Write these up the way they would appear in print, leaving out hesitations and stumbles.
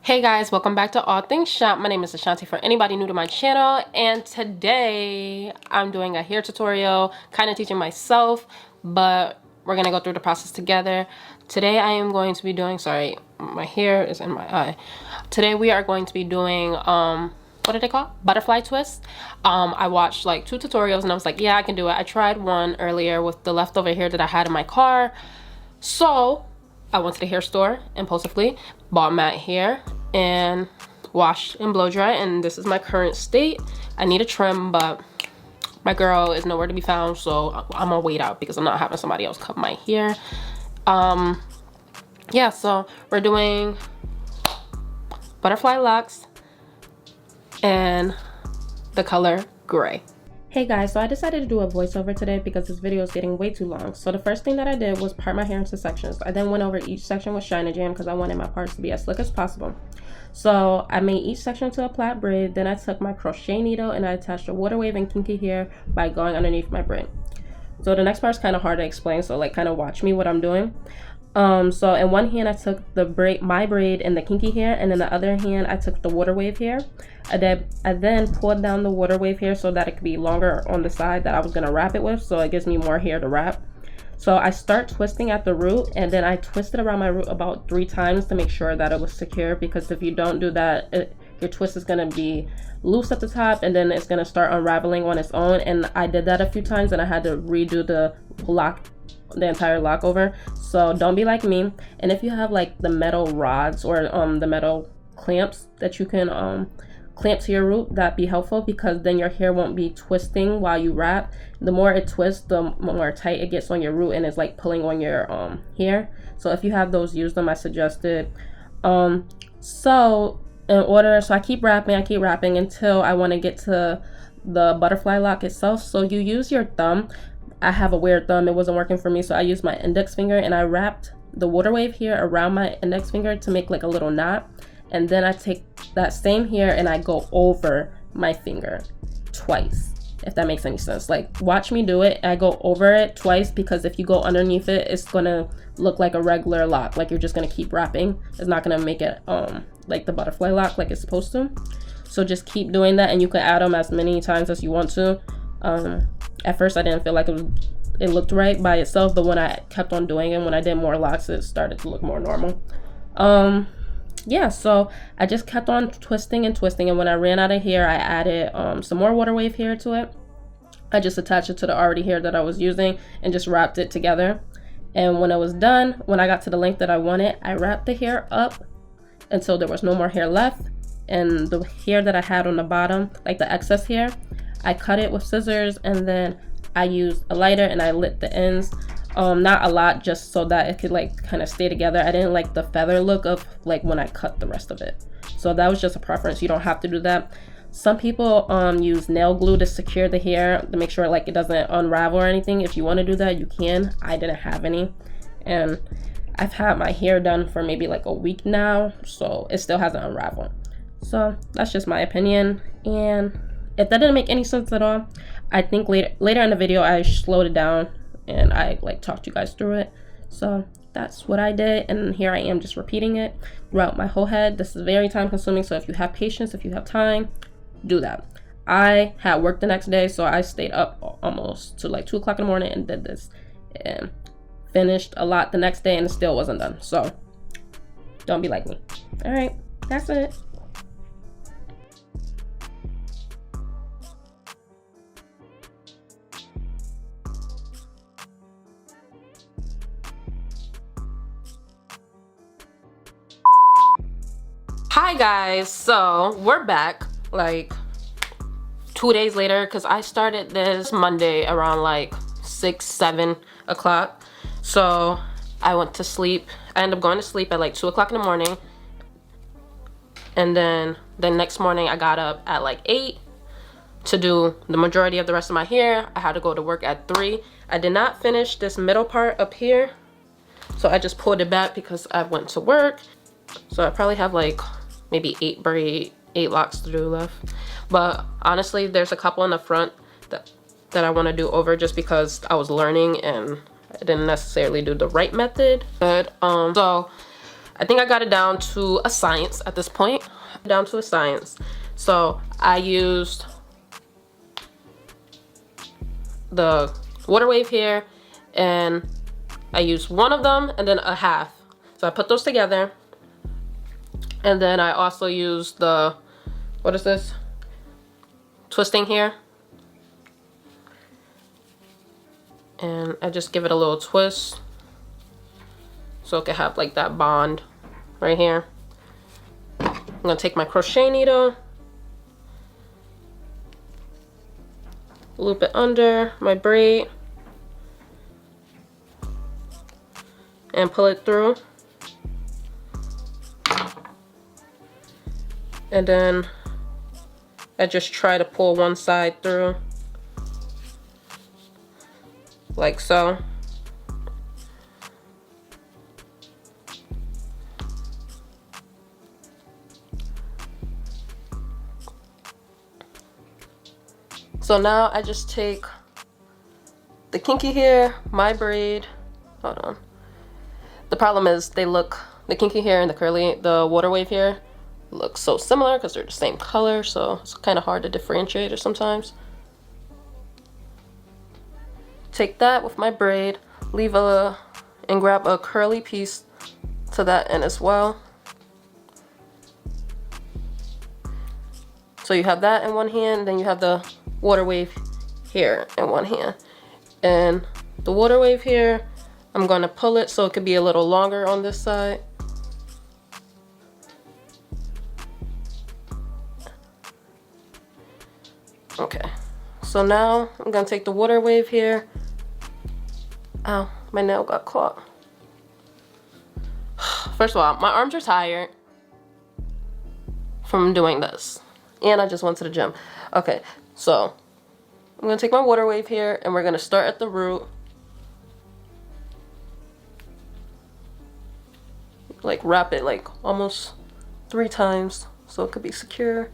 Hey guys, welcome back to All Things Shant. My name is Ashanti for anybody new to my channel, and today I'm doing a hair tutorial, kind of teaching myself, but we're gonna go through the process together. Today I am going to be doing, sorry, my hair is in my eye. Today we are going to be doing what are they called? Butterfly twists. I watched like 2 tutorials and I was like, yeah, I can do it. I tried one earlier with the leftover hair that I had in my car, so I went to the hair store impulsively, bought matte hair and washed and blow dry, and this is my current state. I need a trim, but my girl is nowhere to be found, so I'm gonna wait out because I'm not having somebody else cut my hair. Yeah, so we're doing butterfly locks and the color gray. Hey guys, so I decided to do a voiceover today because this video is getting way too long. So the first thing that I did was part my hair into sections. I then went over each section with Shine Jam because I wanted my parts to be as slick as possible. So I made each section to a plait braid. Then I took my crochet needle and I attached a Waterwave and Kinky hair by going underneath my braid. So the next part is kind of hard to explain, so like kind of watch me what I'm doing. So in one hand I took the my braid and the Kinky hair, and in the other hand I took the Waterwave hair. I then pulled down the Waterwave hair so that it could be longer on the side that I was gonna wrap it with, so it gives me more hair to wrap. So I start twisting at the root, and then I twist it around my root about 3 times to make sure that it was secure, because if you don't do that, your twist is gonna be loose at the top and then it's gonna start unraveling on its own. And I did that a few times and I had to redo the entire lock over. So don't be like me. And if you have like the metal rods or the metal clamps that you can clamp to your root, that'd be helpful, because then your hair won't be twisting while you wrap. The more it twists, the more tight it gets on your root and it's like pulling on your hair. So if you have those, use them. I suggest it. So I keep wrapping until I want to get to the butterfly lock itself. So you use your thumb. I have a weird thumb, it wasn't working for me, so I used my index finger and I wrapped the Waterwave hair around my index finger to make like a little knot. And then I take that same hair and I go over my finger twice, if that makes any sense. Like, watch me do it. I go over it twice, because if you go underneath it, it's gonna look like a regular lock, like you're just gonna keep wrapping. It's not gonna make it like the butterfly lock like it's supposed to. So just keep doing that, and you can add them as many times as you want to. At first I didn't feel like it looked right by itself, but when I kept on doing it, when I did more locks, it started to look more normal. Yeah, so I just kept on twisting and twisting, and when I ran out of hair, I added some more Waterwave hair to it. I just attached it to the already hair that I was using and just wrapped it together. And when I was done, when I got to the length that I wanted, I wrapped the hair up until there was no more hair left, and the hair that I had on the bottom, like the excess hair, I cut it with scissors, and then I used a lighter and I lit the ends. Not a lot, just so that it could like kind of stay together. I didn't like the feather look of like when I cut the rest of it. So that was just a preference. You don't have to do that. Some people use nail glue to secure the hair to make sure like it doesn't unravel or anything. If you want to do that, you can. I didn't have any, and I've had my hair done for maybe like a week now, so it still hasn't unraveled. So that's just my opinion, and if that didn't make any sense at all, I think later in the video I slowed it down and I like talked you guys through it. So that's what I did, and here I am just repeating it throughout my whole head. This is very time consuming, so if you have patience, if you have time, do that. I had work the next day, so I stayed up almost to like 2 o'clock in the morning and did this, and finished a lot the next day, and it still wasn't done. So don't be like me. All right, that's it. Hi guys, so we're back like 2 days later, because I started this Monday around like 6-7 o'clock. So I went to sleep. I ended up going to sleep at like 2 o'clock in the morning, and then the next morning I got up at like 8 to do the majority of the rest of my hair. I had to go to work at 3. I did not finish this middle part up here, so I just pulled it back because I went to work. So I probably have like maybe 8 locks to do left, but honestly there's a couple in the front that I want to do over, just because I was learning and I didn't necessarily do the right method. But so I think I got it down to a science at this point. Down to a science. So I used the Waterwave here, and I used one of them and then a half. So I put those together. And then I also used the, what is this? Twisting here. And I just give it a little twist so it can have like that bond right here. I'm gonna take my crochet needle, loop it under my braid, and pull it through. And then I just try to pull one side through, like so. So now I just take the Kinky hair, my braid, hold on. The problem is they look, the Kinky hair and the Waterwave hair look so similar because they're the same color, so it's kind of hard to differentiate it sometimes. Take that with my braid, and grab a curly piece to that end as well. So you have that in one hand, then you have the Waterwave here in one hand. And the Waterwave here, I'm going to pull it so it could be a little longer on this side. Okay, so now I'm going to take the Waterwave here. Ow, my nail got caught. First of all, my arms are tired from doing this. And I just went to the gym. Okay, so I'm going to take my Waterwave here and we're going to start at the root. Like wrap it like almost 3 times so it could be secure.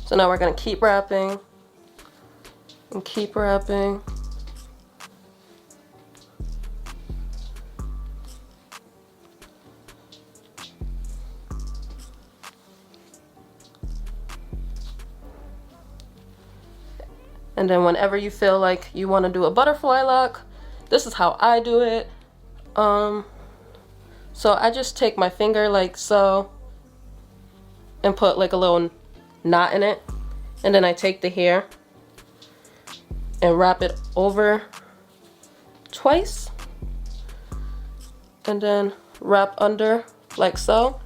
So now we're going to keep wrapping and keep wrapping. And then whenever you feel like you want to do a butterfly lock, this is how I do it. So I just take my finger like so and put like a little knot in it, and then I take the hair and wrap it over twice and then wrap under like so.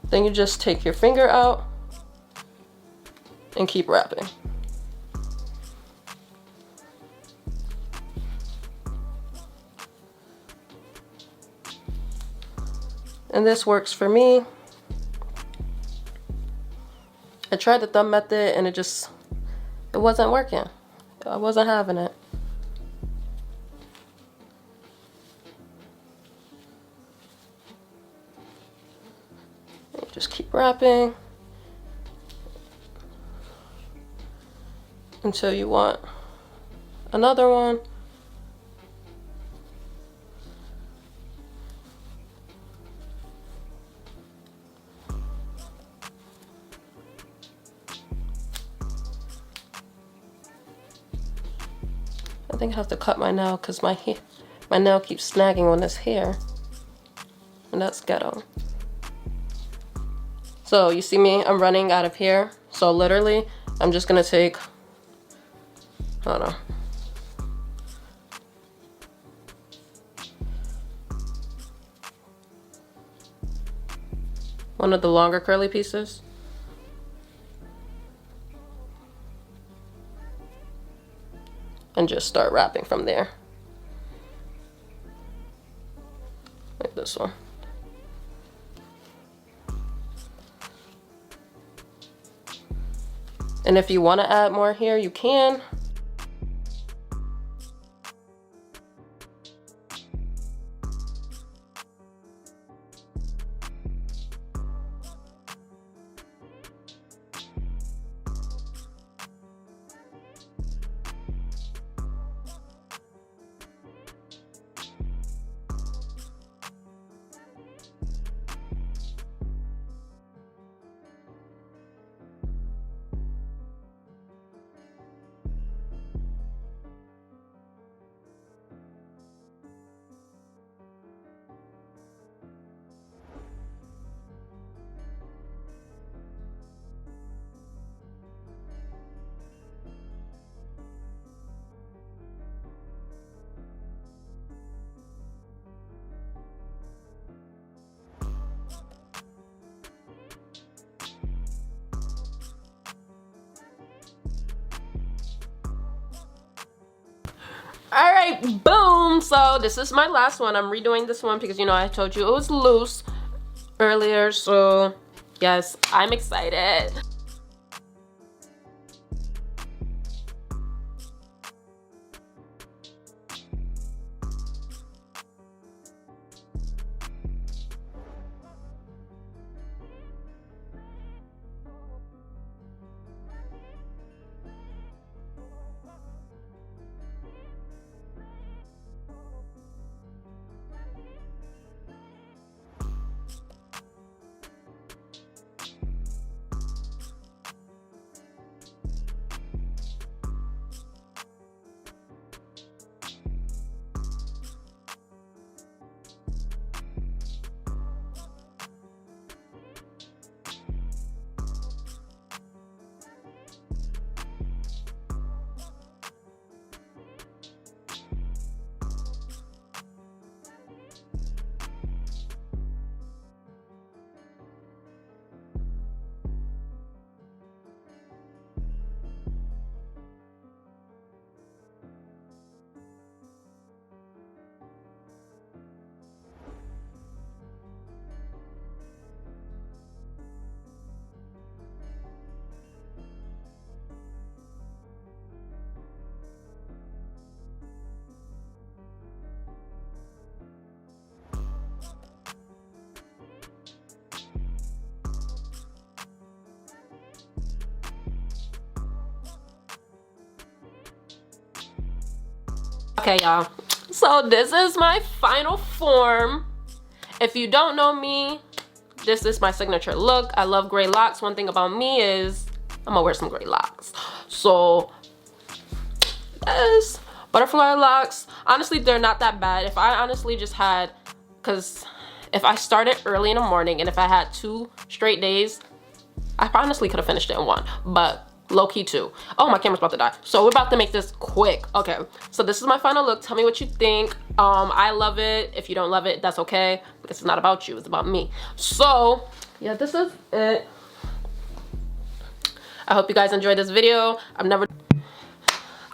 Then you just take your finger out and keep wrapping. And this works for me. I tried the thumb method and it wasn't working. I wasn't having it. And just keep wrapping until you want another one. I think I have to cut my nail because my nail keeps snagging on this hair, and that's ghetto. So you see me, I'm running out of hair. So literally, I'm just gonna take, hold on. One of the longer curly pieces. And just start wrapping from there. Like this one. And if you want to add more here, you can. All right, boom. So this is my last one. I'm redoing this one because, you know, I told you it was loose earlier. So yes, I'm excited. Okay, y'all. So this is my final form. If you don't know me, this is my signature look. I love gray locks. One thing about me is I'm gonna wear some gray locks. So yes, butterfly locks. Honestly, they're not that bad. If I honestly just had, because if I started early in the morning and if I had 2 straight days, I honestly could have finished it in 1, but low-key 2. Oh, my camera's about to die. So we're about to make this quick. Okay, so this is my final look. Tell me what you think. I love it. If you don't love it, that's okay, because it's not about you, it's about me. So yeah, this is it. I hope you guys enjoyed this video.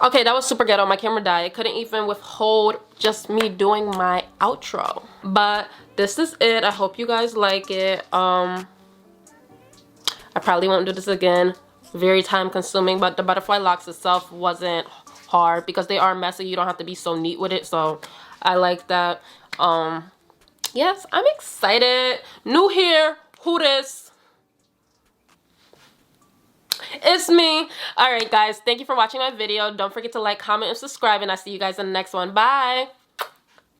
Okay, that was super ghetto. My camera died. It couldn't even withhold just me doing my outro. But this is it. I hope you guys like it. I probably won't do this again. Very time consuming, but the butterfly locks itself wasn't hard because they are messy. You don't have to be so neat with it, so I like that. Yes, I'm excited. New hair. Who this? It's me. All right, guys, thank you for watching my video. Don't forget to like, comment, and subscribe, and I'll see you guys in the next one. Bye.